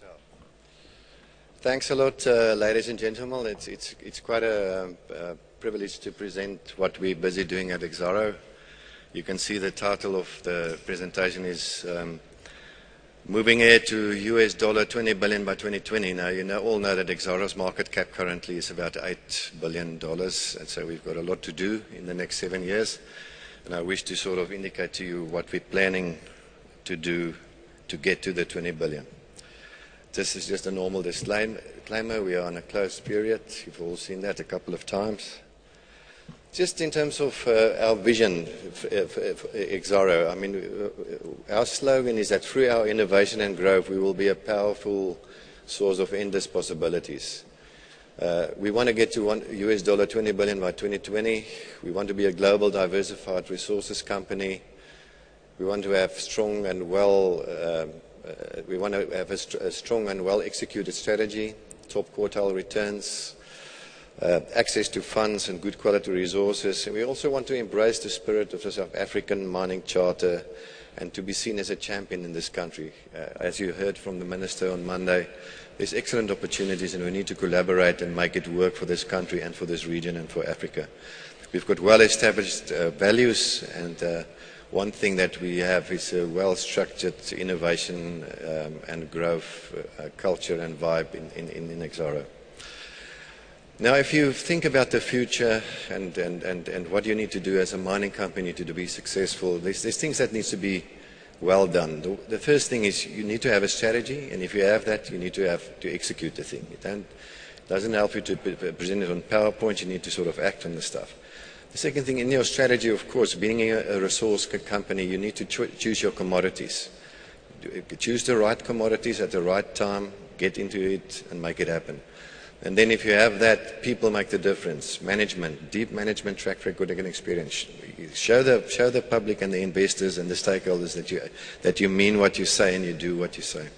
yourself. Thanks a lot, ladies and gentlemen. It's quite a privilege to present what we're busy doing at Exxaro. You can see the title of the presentation is Moving Ahead to US $20 billion by 2020. Now, all know that Exxaro's market cap currently is about $8 billion, and so we've got a lot to do in the next 7 years. And I wish to sort of indicate to you what we're planning to do to get to the 20 billion. This is just a normal disclaimer. We are in a closed period. You've all seen that a couple of times. Just in terms of our vision for Exxaro, I mean, our slogan is that through our innovation and growth, we will be a powerful source of endless possibilities. We want to get to US $20 billion by 2020. We want to be a global diversified resources company. We want to have strong and well executed strategy, top quartile returns, access to funds and good quality resources. And we also want to embrace the spirit of the South African Mining Charter and to be seen as a champion in this country. As you heard from the Minister on Monday, there's excellent opportunities and we need to collaborate and make it work for this country and for this region and for Africa. We've got well-established values, and one thing that we have is a well-structured innovation and growth culture and vibe in Exxaro. Now, if you think about the future and what you need to do as a mining company to be successful, there's things that needs to be well done. The first thing is you need to have a strategy, and if you have that, you need to execute the thing. It doesn't help you to present it on PowerPoint. You need to sort of act on the stuff. The second thing, in your strategy, of course, being a resource company, you need to choose your commodities. Choose the right commodities at the right time, get into it, and make it happen. And then if you have that, people make the difference. Management, deep management track record and experience. Show the public and the investors and the stakeholders that you mean what you say and you do what you say.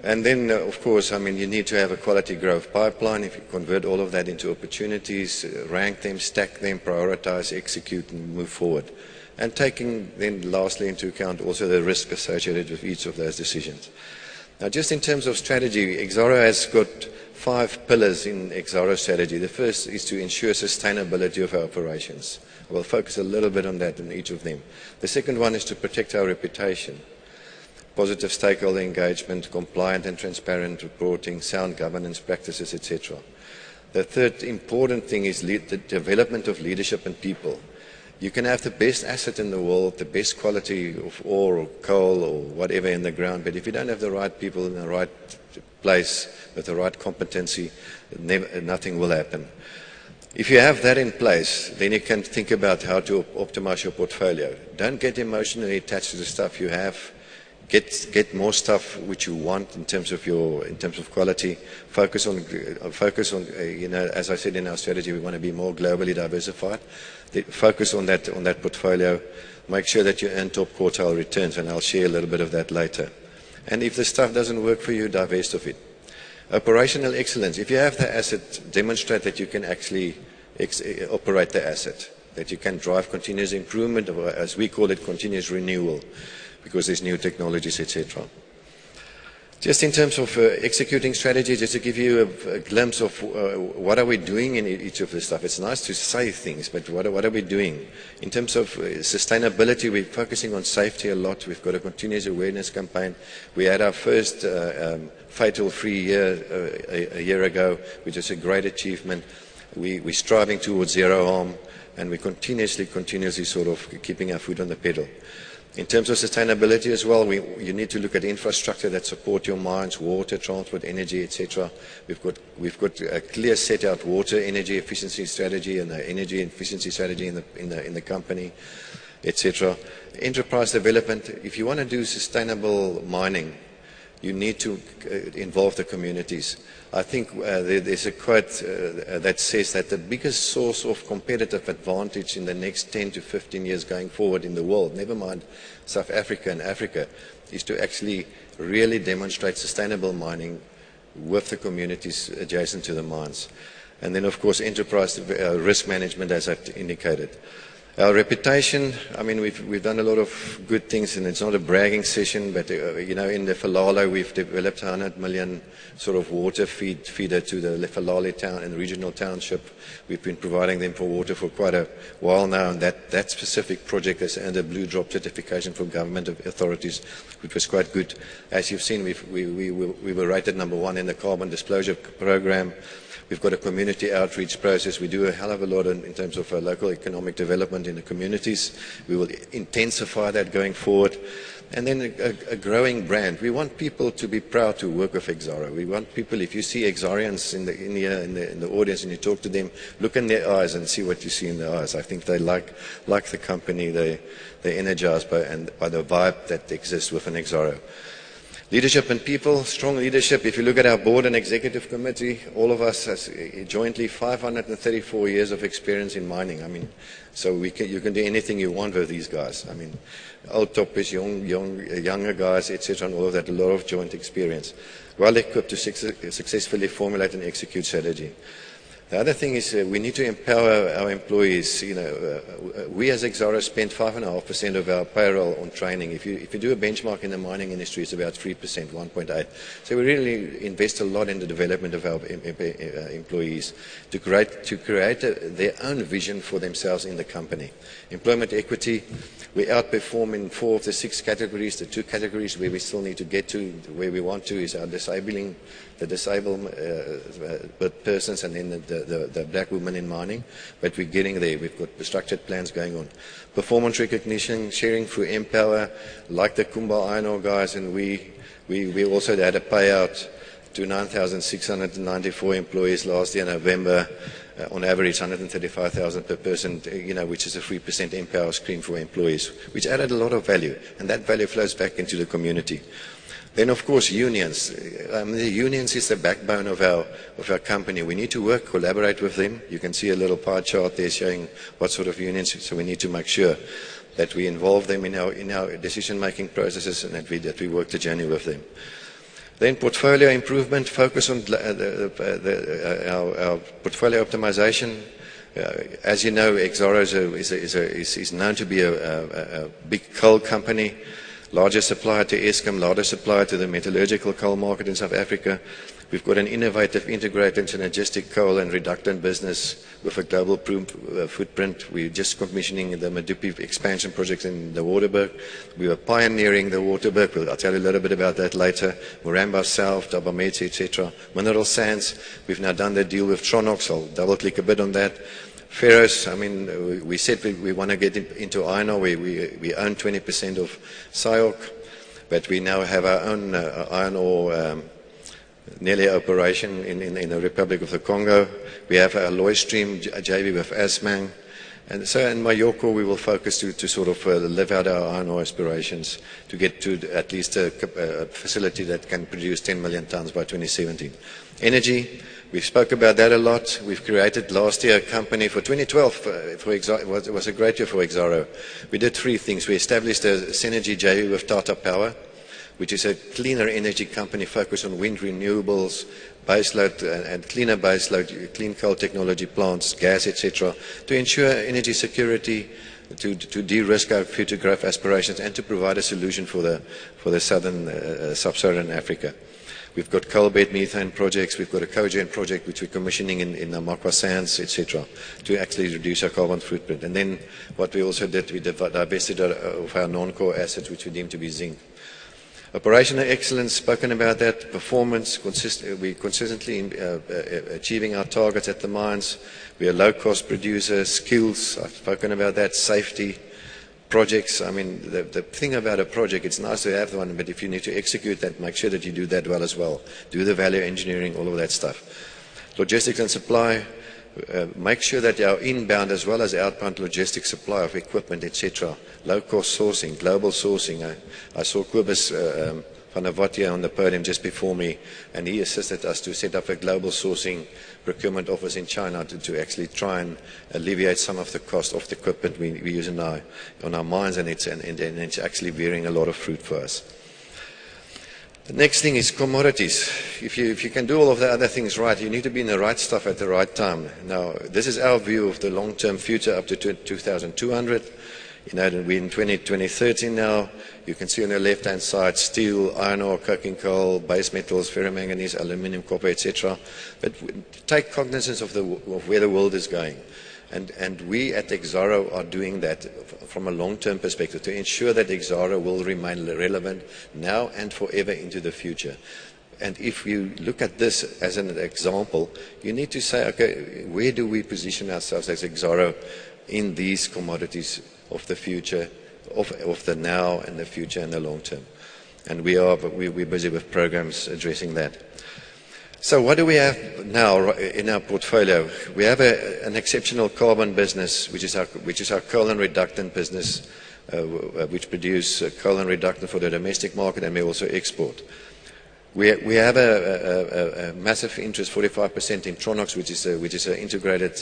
And then, of course, I mean, you need to have a quality growth pipeline. If you convert all of that into opportunities, rank them, stack them, prioritize, execute, and move forward. And taking then lastly into account also the risk associated with each of those decisions. Now, just in terms of strategy, Exxaro has got 5 pillars in Exxaro's strategy. The first is to ensure sustainability of our operations. We'll focus a little bit on that in each of them. The second one is to protect our reputation. Positive stakeholder engagement, compliant and transparent reporting, sound governance practices, etc. The third important thing is the development of leadership and people. You can have the best asset in the world, the best quality of ore or coal or whatever in the ground, but if you don't have the right people in the right place with the right competency, nothing will happen. If you have that in place, then you can think about how to optimize your portfolio. Don't get emotionally attached to the stuff you have. Get more stuff which you want in terms of quality. Focus on as I said in our strategy, we want to be more globally diversified. Focus on that portfolio. Make sure that you earn top quartile returns, and I'll share a little bit of that later. And if the stuff doesn't work for you, divest of it. Operational excellence. If you have the asset, demonstrate that you can actually operate the asset, that you can drive continuous improvement, or as we call it, continuous renewal, because there's new technologies, etc. Just in terms of executing strategy, just to give you a glimpse of what are we doing in each of this stuff. It's nice to say things, but what are we doing? In terms of sustainability, we're focusing on safety a lot. We've got a continuous awareness campaign. We had our first fatal-free year a year ago, which is a great achievement. We're striving towards zero harm, and we're continuously sort of keeping our foot on the pedal. In terms of sustainability as well, you need to look at infrastructure that support your mines, water, transport, energy, etc. We've got a clear set out water energy efficiency strategy and the energy efficiency strategy in the company, etc. Enterprise development. If you want to do sustainable mining, you need to involve the communities. I think there's a quote that says that the biggest source of competitive advantage in the next 10 to 15 years going forward in the world, never mind South Africa and Africa, is to actually really demonstrate sustainable mining with the communities adjacent to the mines. And then, of course, enterprise risk management, as I've indicated. Our reputation, I mean, we've done a lot of good things, and it's not a bragging session, but, you know, in Lefalale, we've developed 100 million sort of water feeder to the Lefalale town and regional township. We've been providing them for water for quite a while now, and that specific project has earned a Blue Drop certification from government authorities, which was quite good. As you've seen, we were rated #1 in the carbon disclosure program. We've got a community outreach process. We do a hell of a lot in terms of local economic development in the communities. We will intensify that going forward. And then a growing brand. We want people to be proud to work with Exxaro. We want people, if you see Exxarians in the audience and you talk to them, look in their eyes and see what you see in their eyes. I think they like the company. They're energized by the vibe that exists within Exxaro. Leadership and people, strong leadership. If you look at our board and executive committee, all of us has jointly 534 years of experience in mining. I mean, so you can do anything you want with these guys. I mean, old toppers, younger guys, etc., and all of that, a lot of joint experience. Well equipped to successfully formulate and execute strategy. The other thing is we need to empower our employees. You know, we as Exxaro spend 5.5% of our payroll on training. If you do a benchmark in the mining industry, it's about 3%, 1.8%. So we really invest a lot in the development of our employees to create their own vision for themselves in the company. Employment equity, we outperform in 4 of the 6 categories. The 2 categories where we still need to get to where we want to is our disabled persons, and then the black women in mining. But we're getting there. We've got structured plans going on. Performance recognition, sharing through Empower, like the Kumba Iron Ore guys, and we also had a payout to 9,694 employees last year in November. On average, 135,000 per person, you know, which is a 3% Empower scheme for employees, which added a lot of value, and that value flows back into the community. Then, of course, unions. The unions is the backbone of our company. We need to collaborate with them. You can see a little pie chart there showing what sort of unions. So we need to make sure that we involve them in our decision-making processes, and that we work the journey with them. Then portfolio improvement, focus on our portfolio optimization. As you know, Exxaro is known to be a big coal company, largest supplier to Eskom, largest supplier to the metallurgical coal market in South Africa. We've got an innovative, integrated, synergistic coal and reductant business with a global footprint. We're just commissioning the Medupi expansion project in the Waterberg. We were pioneering the Waterberg. I'll tell you a little bit about that later. Moranbah South, Dabamete, etc. Mineral sands. We've now done the deal with Tronox. I'll double click a bit on that. Ferrous, I mean, we said we want to get into iron ore. We own 20% of SIOC, but we now have our own iron ore nearly operation in the Republic of the Congo. We have a alloy stream JV with Assmang. And so in Mayoko, we will focus to sort of live out our iron ore aspirations to get to at least a facility that can produce 10 million tons by 2017. Energy, we've spoke about that a lot. We've created last year a company for 2012. It was a great year for Exxaro. We did 3 things. We established a Synergy JV with Tata Power, which is a cleaner energy company focused on wind renewables, baseload and cleaner baseload, clean coal technology plants, gas, etc., to ensure energy security, to de-risk our future growth aspirations, and to provide a solution for the southern sub-Saharan Africa. We've got coal bed methane projects. We've got a cogen project which we're commissioning in Namakwa Sands, etc., to actually reduce our carbon footprint. And then what we also did, we divested of our non-core assets, which we deemed to be zinc. Operational excellence, spoken about that. Performance, we're consistently achieving our targets at the mines. We are low-cost producers. Skills, I've spoken about that. Safety. Projects, I mean, the thing about a project, it's nice to have one, but if you need to execute that, make sure that you do that well as well. Do the value engineering, all of that stuff. Logistics and supply, make sure that our inbound as well as outbound logistics supply of equipment, etc. Low-cost sourcing, global sourcing. I saw Kobus van der Walt here on the podium just before me, and he assisted us to set up a global sourcing procurement office in China to actually try and alleviate some of the cost of the equipment we use on our mines, and it's actually bearing a lot of fruit for us. The next thing is commodities. If you can do all of the other things right, you need to be in the right stuff at the right time. Now, this is our view of the long-term future up to 2200. You know, we're in 2030 now. You can see on the left-hand side steel, iron ore, coking coal, base metals, ferromanganese, aluminium, copper, etc. But take cognizance of where the world is going. And we at Exxaro are doing that from a long-term perspective to ensure that Exxaro will remain relevant now and forever into the future. And if you look at this as an example, you need to say, okay, where do we position ourselves as Exxaro in these commodities of the future, of the now and the future and the long term? And we're busy with programs addressing that. So what do we have now in our portfolio? We have an exceptional carbon business, which is our coal and reductant business, which produce coal and reductant for the domestic market, and we also export. We have a massive interest, 45% in Tronox, which is an integrated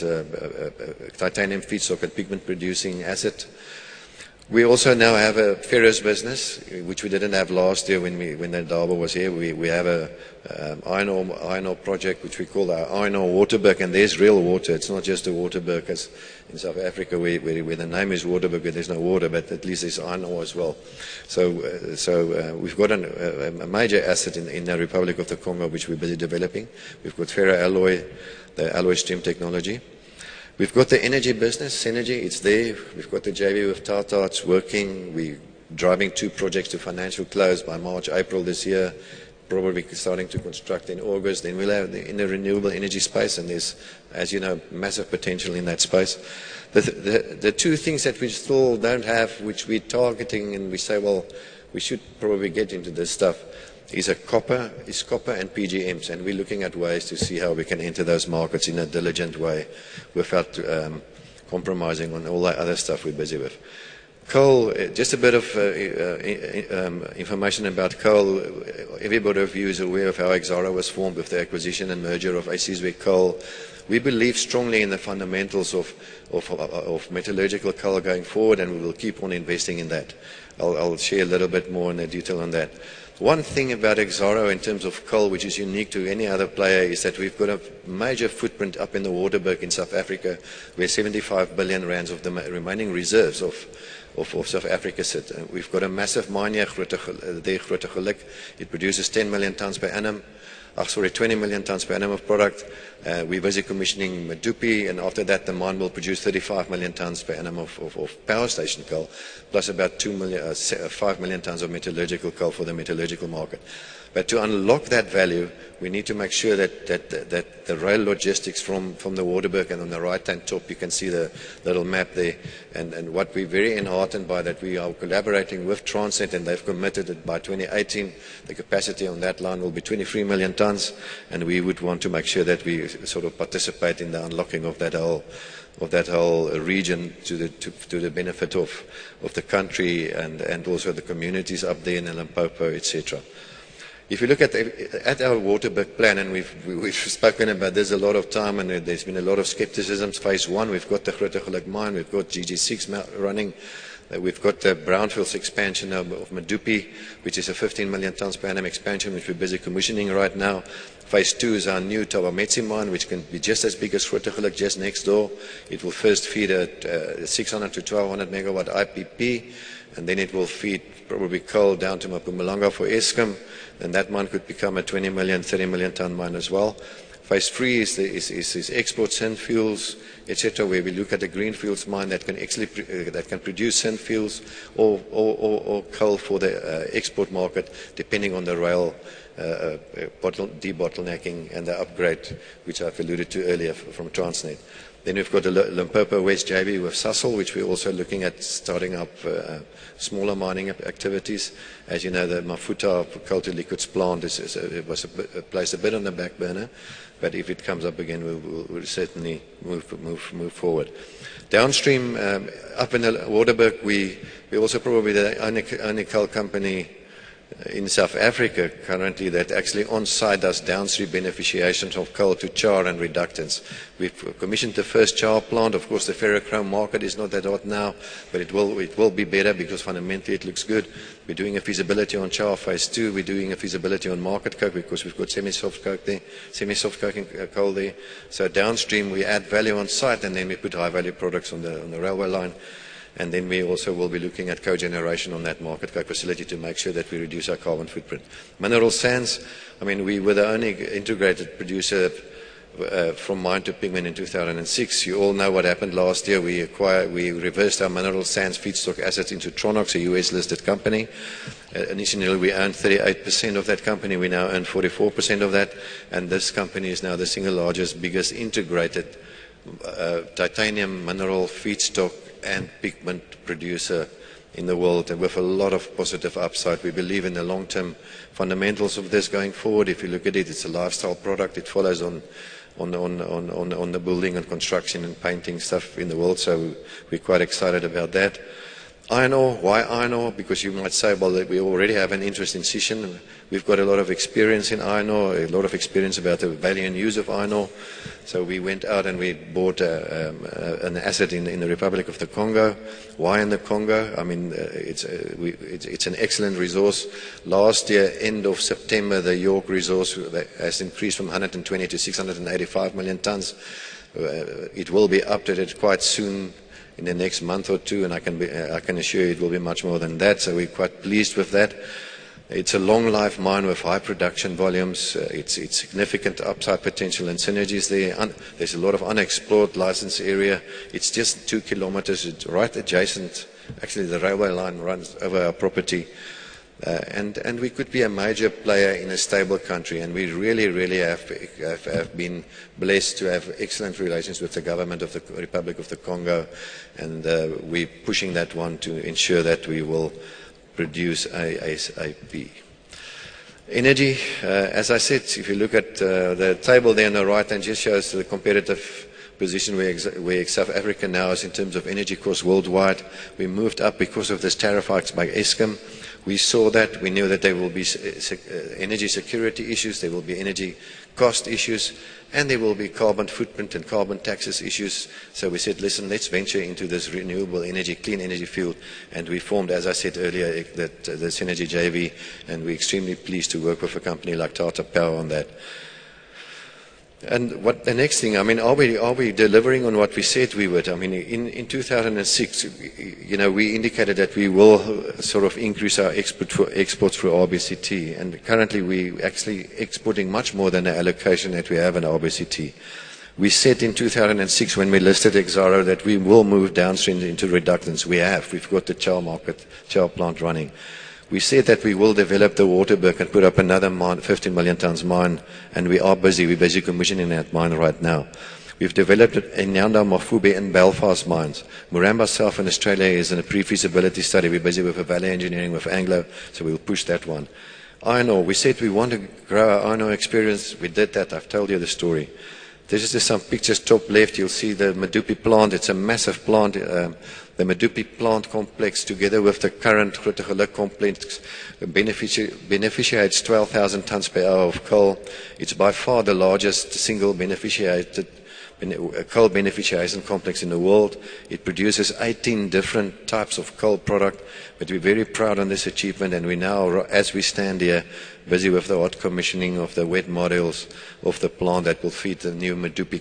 titanium feedstock and pigment producing asset. We also now have a ferrous business, which we didn't have last year when Ndaba was here. We have a iron ore project, which we call our iron ore Waterberg, and there's real water. It's not just a Waterberg as in South Africa where the name is Waterberg, where there's no water, but at least there's iron ore as well. So we've got a major asset in the Republic of the Congo, which we're busy developing. We've got ferroalloy, the alloy stream technology. We've got the energy business, Synergy, it's there. We've got the JV with Tata, it's working. We're driving 2 projects to financial close by March, April this year, probably starting to construct in August. Then we'll have in the renewable energy space, and there's, as you know, massive potential in that space. The 2 things that we still don't have, which we're targeting, and we say, well, we should probably get into this stuff, is copper and PGMs, and we're looking at ways to see how we can enter those markets in a diligent way without compromising on all that other stuff we're busy with. Coal, just a bit of information about coal. Everybody of you is aware of how Exxaro was formed with the acquisition and merger of Isizwe Coal. We believe strongly in the fundamentals of metallurgical coal going forward, and we will keep on investing in that. I'll share a little bit more in the detail on that. One thing about Exxaro in terms of coal, which is unique to any other player, is that we've got a major footprint up in the Waterberg in South Africa, where 75 billion rands of the remaining reserves of South Africa sit. We've got a massive mine here, Grootegeluk. It produces 10 million tons per annum. 20 million tons per annum of product. We're busy commissioning Medupi, and after that the mine will produce 35 million tons per annum of power station coal, plus about 5 million tons of metallurgical coal for the metallurgical market. But to unlock that value, we need to make sure that the rail logistics from the Waterberg, and on the right-hand top you can see the little map there, and what we're very enheartened by, that we are collaborating with Transnet, and they've committed that by 2018 the capacity on that line will be 23 million tons, and we would want to make sure that we sort of participate in the unlocking of that whole region to the benefit of the country and also the communities up there in Limpopo, etc. If you look at our Waterberg plan, and we've spoken about this a lot of time, and there's been a lot of skepticism. Phase 1, we've got the Grootegeluk mine, we've got GG6 running, we've got the brownfields expansion of Medupi, which is a 15 million tons per annum expansion, which we're busy commissioning right now. Phase 2 is our new Thabametsi mine, which can be just as big as Grootegeluk, just next door. It will first feed a 600 to 1200 megawatt IPP, and then it will feed probably coal down to Mpumalanga for Eskom, and that mine could become a 20 million, 30 million ton mine as well. Phase 3 is export synfuels, etc., where we look at a greenfields mine that can actually produce synfuels or coal for the export market, depending on the rail debottlenecking and the upgrade, which I've alluded to earlier from Transnet. Then we've got the Limpopo West JV with Sasol, which we're also looking at starting up smaller mining activities. As you know, the Mafuta coal to liquids plant was placed a bit on the back burner, but if it comes up again, we'll certainly move forward. Downstream, up in the Waterberg, we also probably the only coal company in South Africa currently that actually on-site does downstream beneficiation of coal to char and reductants. We've commissioned the first char plant. Of course, the ferrochrome market is not that hot now, but it will be better because fundamentally it looks good. We're doing a feasibility on char phase 2. We're doing a feasibility on market coke because we've got semi-soft coke there, semi-soft coking coal there. So downstream we add value on site and then we put high-value products on the railway line. And then we also will be looking at cogeneration on that market coke facility to make sure that we reduce our carbon footprint. Mineral sands, I mean, we were the only integrated producer from mine to pigment in 2006. You all know what happened last year. We reversed our mineral sands feedstock assets into Tronox, a US-listed company. Initially, we owned 38% of that company. We now own 44% of that. And this company is now the single largest, biggest integrated titanium mineral feedstock and pigment producer in the world, and with a lot of positive upside. We believe in the long-term fundamentals of this going forward. If you look at it, it's a lifestyle product. It follows on the building and construction and painting stuff in the world, so we're quite excited about that. Iron ore, why iron ore? Because you might say, well, we already have an interest in Sishen. We've got a lot of experience in iron ore, a lot of experience about the value and use of iron ore. So we went out and we bought an asset in the Republic of the Congo. Why in the Congo? I mean, it's an excellent resource. Last year, end of September, the York resource has increased from 120 to 685 million tons. It will be updated quite soon in the next month or two, and I can assure you it will be much more than that. So we're quite pleased with that. It's a long life mine with high production volumes. It's significant upside potential and synergies there. There's a lot of unexplored license area. It's just 2 kilometers. It's right adjacent. Actually, the railway line runs over our property. And we could be a major player in a stable country, and we really have been blessed to have excellent relations with the government of the Republic of the Congo, and we're pushing that one to ensure that we will produce ASAP. Energy, as I said, if you look at the table there on the right hand, just shows the competitive position where South Africa now is in terms of energy costs worldwide. We moved up because of this tariff hikes by Eskom. We saw that. We knew that there will be energy security issues, there will be energy cost issues, and there will be carbon footprint and carbon taxes issues. So we said, listen, let's venture into this renewable energy, clean energy field. And we formed, as I said earlier, the Synergy JV, and we're extremely pleased to work with a company like Tata Power on that. And what the next thing, I mean, are we delivering on what we said we would? I mean, in 2006, you know, we indicated that we will sort of increase our exports through RBCT, and currently we actually exporting much more than the allocation that we have in RBCT. We said in 2006 when we listed Exxaro that we will move downstream into reductants. We've got the Char plant running. We said that we will develop the Waterberg and put up another mine, 15 million tons mine, and we're busy commissioning that mine right now. We've developed Enyanda, Mafube and Belfast mines. Moranbah South in Australia is in a pre-feasibility study. We're busy with a Valley Engineering with Anglo, so we'll push that one. Iron ore, we said we want to grow our iron ore experience. We did that. I've told you the story. This is just some pictures. Top left, you'll see the Medupi plant. It's a massive plant. The Medupi plant complex, together with the current Grootegeluk complex, beneficiates 12,000 tons per hour of coal. It's by far the largest single beneficiated coal beneficiation complex in the world. It produces 18 different types of coal product, but we're very proud on this achievement, and we now, as we stand here, busy with the hot commissioning of the wet modules of the plant that will feed the new Medupi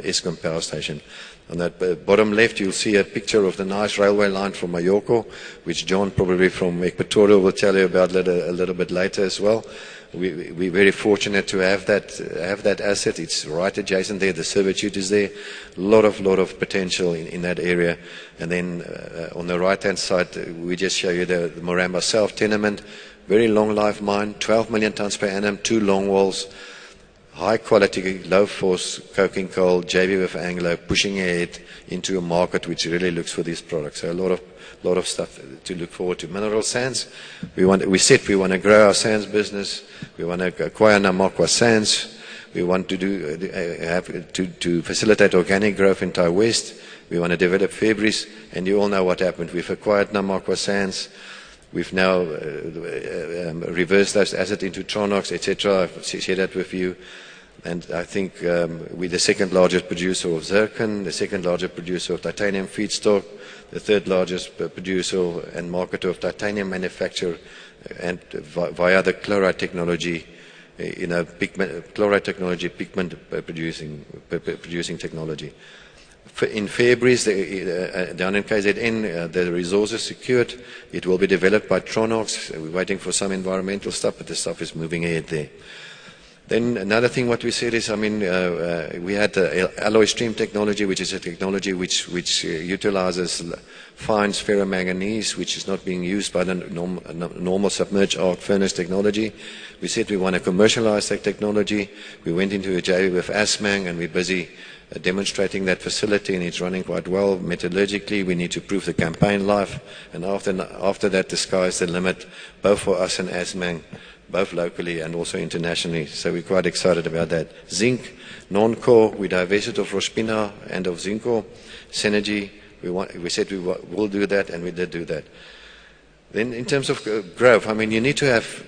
Eskom power station. On that bottom left, you'll see a picture of the nice railway line from Mayoko, which John probably from Equatorial will tell you about a little bit later as well. We're very fortunate to have that asset. It's right adjacent there. The servitude is there. A lot of potential in that area. And then on the right-hand side, we just show you the Moranbah South tenement. Very long life mine, 12 million tons per annum, 2 long walls. High quality, low force coking coal, JV with Anglo, pushing ahead into a market which really looks for these products. So a lot of stuff to look forward to. Mineral sands, we said we want to grow our sands business. We want to acquire Namakwa Sands. We want to to facilitate organic growth in Thai West. We want to develop Febris, and you all know what happened. We've acquired Namakwa Sands. We've now reversed those assets into Tronox, etc. I've shared that with you. And I think we're the second largest producer of zircon, the second largest producer of titanium feedstock, the third largest producer and marketer of titanium manufacture, and via the chloride technology, chloride technology, pigment producing technology. In February, down in KZN, the resources secured. It will be developed by Tronox. We're waiting for some environmental stuff, but the stuff is moving ahead there. Then another thing what we said is, we had alloy stream technology, which is a technology which utilizes fines ferromanganese, which is not being used by the normal submerged arc furnace technology. We said we want to commercialize that technology. We went into a JV with Assmang, and we're busy demonstrating that facility, and it's running quite well metallurgically. We need to prove the campaign life, and after that, the sky's the limit, both for us and Assmang, both locally and also internationally. So we're quite excited about that. Zinc, non-core, we divested of Rospina and of Zinco. Synergy, we said we will do that, and we did do that. Then in terms of growth, you need to have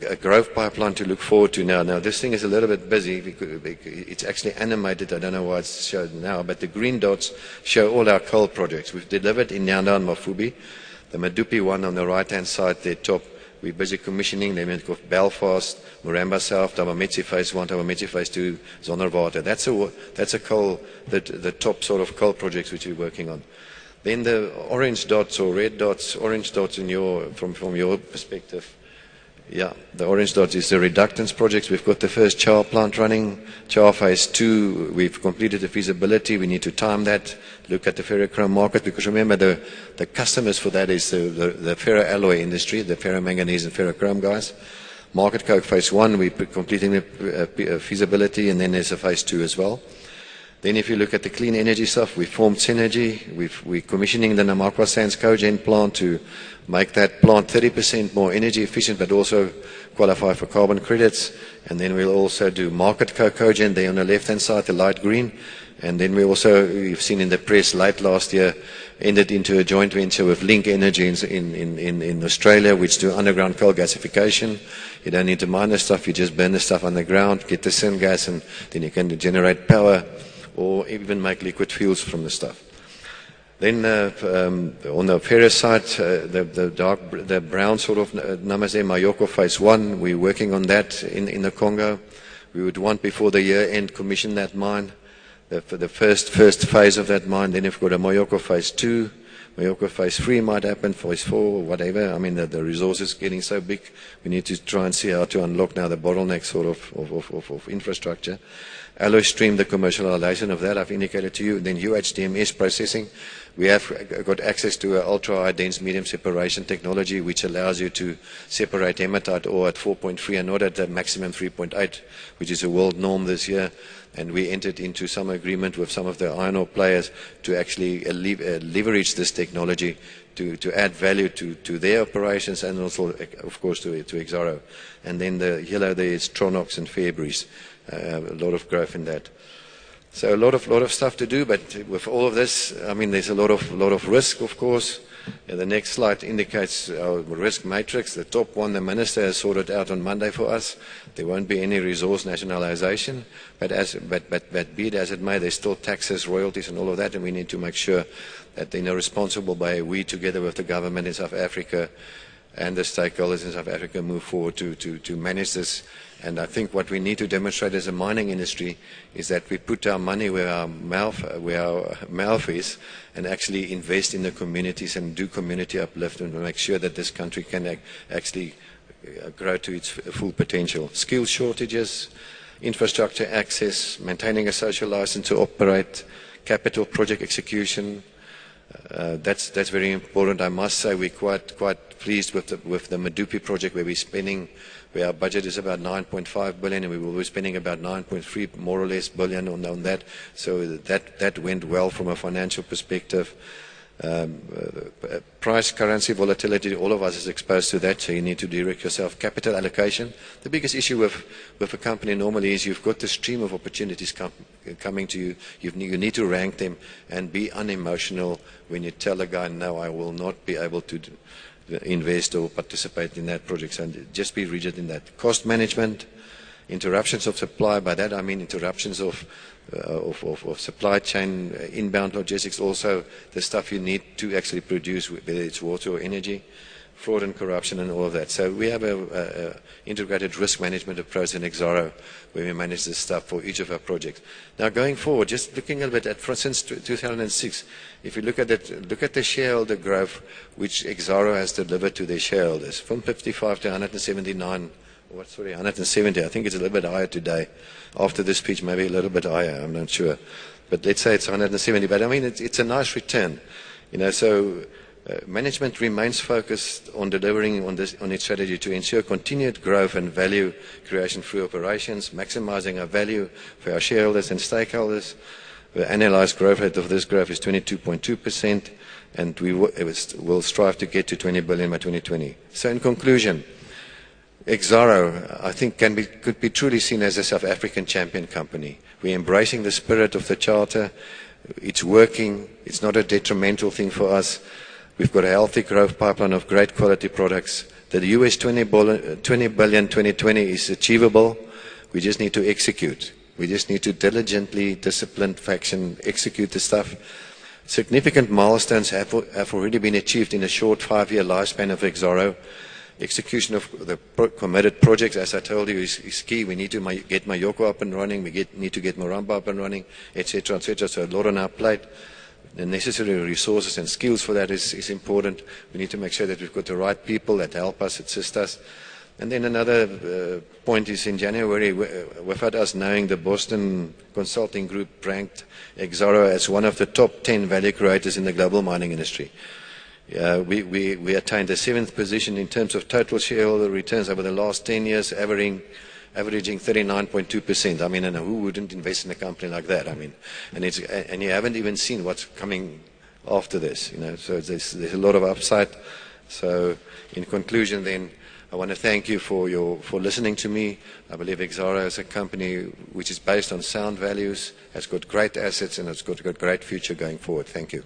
a growth pipeline to look forward to now. Now this thing is a little bit busy because it's actually animated. I don't know why it's shown now, but the green dots show all our coal projects. We've delivered in Nyanda and Mafubi. The Medupi one on the right-hand side, the top, we're busy commissioning. They went off Belfast, Moranbah South, Tamametsi Phase 1, Tamametsi Phase 2, Zonderwater. That's a coal, the top sort of coal projects which we're working on. Then the orange dots or red dots, orange dots from your perspective. Yeah, the orange dots is the reductants projects. We've got the first Char plant running. Char Phase 2, we've completed the feasibility. We need to time that, look at the ferrochrome market, because remember the customers for that is the ferroalloy industry, the ferromanganese and ferrochrome guys. Market Coke Phase 1, we're completing the feasibility, and then there's a Phase 2 as well. Then if you look at the clean energy stuff, we formed Synergy. We're commissioning the Namakwa Sands Cogen plant to make that plant 30% more energy efficient, but also qualify for carbon credits. And then we'll also do Market Cogen there on the left-hand side, the light green. And then we also, you've seen in the press late last year, entered into a joint venture with Link Energy in Australia, which do underground coal gasification. You don't need to mine the stuff, you just burn the stuff underground, get the syngas, and then you can generate power or even make liquid fuels from the stuff. Then on the ferrous side, the brown sort of numbers there, Mayoko Phase 1, we're working on that in the Congo. We would want before the year end commission that mine, the first phase of that mine. Then we've got a Mayoko Phase 2, Mayoko Phase 3 might happen, Phase 4, whatever. The resource is getting so big, we need to try and see how to unlock now the bottleneck sort of infrastructure. Alloy stream, the commercialization of that, I've indicated to you. Then UHDMS processing. We have got access to an ultra-high dense medium separation technology, which allows you to separate hematite ore at 4.3 and not at the maximum 3.8, which is a world norm this year. And we entered into some agreement with some of the iron ore players to actually leverage this technology to add value to their operations and also, of course, to Exxaro. And then the yellow there is Tronox and Fairbreeze. A lot of growth in that. So a lot of stuff to do, but with all of this, there's a lot of risk, of course. The next slide indicates our risk matrix. The top one, the minister has sorted out on Monday for us. There won't be any resource nationalization, but be it as it may, there's still taxes, royalties, and all of that, and we need to make sure that in a responsible way, we together with the government in South Africa and the stakeholders in South Africa move forward to manage this. And I think what we need to demonstrate as a mining industry is that we put our money where our mouth is, and actually invest in the communities and do community uplift and make sure that this country can actually grow to its full potential. Skill shortages, infrastructure access, maintaining a social license to operate, capital project execution. That's very important. I must say we're quite pleased with the Medupi project, where our budget is about 9.5 billion, and we will be spending about 9.3 more or less billion on that. So that went well from a financial perspective. Price, currency, volatility, all of us is exposed to that, so you need to direct yourself. Capital allocation. The biggest issue with a company normally is you've got the stream of opportunities coming to you. You need to rank them and be unemotional when you tell a guy, no, I will not be able to invest or participate in that project. And just be rigid in that. Cost management, interruptions of supply. By that I mean interruptions of supply chain, inbound logistics, also the stuff you need to actually produce, whether it's water or energy, fraud and corruption and all of that. So we have a integrated risk management approach in Exxaro where we manage this stuff for each of our projects. Now going forward, just looking a little bit at, since 2006, if you look at it, look at the shareholder growth which Exxaro has delivered to their shareholders, from 55 to 179, 170. I think it's a little bit higher today. After this speech, maybe a little bit higher, I'm not sure. But let's say it's 170. But I mean, it's a nice return. So management remains focused on delivering on its strategy to ensure continued growth and value creation through operations, maximizing our value for our shareholders and stakeholders. The annualized growth rate of this growth is 22.2%, and we will strive to get to 20 billion by 2020. So in conclusion, Exxaro, I think, could be truly seen as a South African champion company. We're embracing the spirit of the Charter. It's working. It's not a detrimental thing for us. We've got a healthy growth pipeline of great quality products. The US 20 billion 2020 is achievable. We just need to execute. We just need to diligently, disciplined fashion, execute the stuff. Significant milestones have already been achieved in a short 5-year lifespan of Exxaro. Execution of the committed projects, as I told you, is key. We need to get Mayoko up and running. We need to get Moranbah up and running, etc., etc. So a lot on our plate. The necessary resources and skills for that is important. We need to make sure that we've got the right people that help us, assist us. And then another point is in January, without us knowing, the Boston Consulting Group ranked Exxaro as one of the top 10 value creators in the global mining industry. We attained the 7th position in terms of total shareholder returns over the last 10 years, averaging 39.2%. I mean, and who wouldn't invest in a company like that? I mean, and you haven't even seen what's coming after this. So there's a lot of upside. So in conclusion, then, I want to thank you for listening to me. I believe Exxaro is a company which is based on sound values, has got great assets, and has got a great future going forward. Thank you.